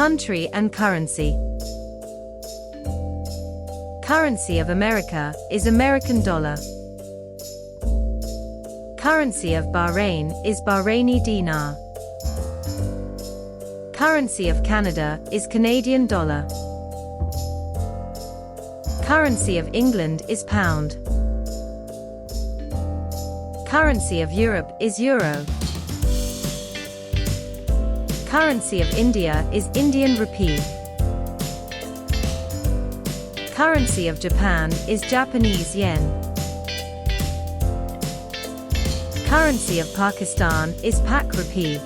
Country and currency. Currency of America is American dollar. Currency of Bahrain is Bahraini dinar. Currency of Canada is Canadian dollar. Currency of England is pound. Currency of Europe is euro. Currency of India is Indian rupee. Currency of Japan is Japanese yen. Currency of Pakistan is Pak rupee.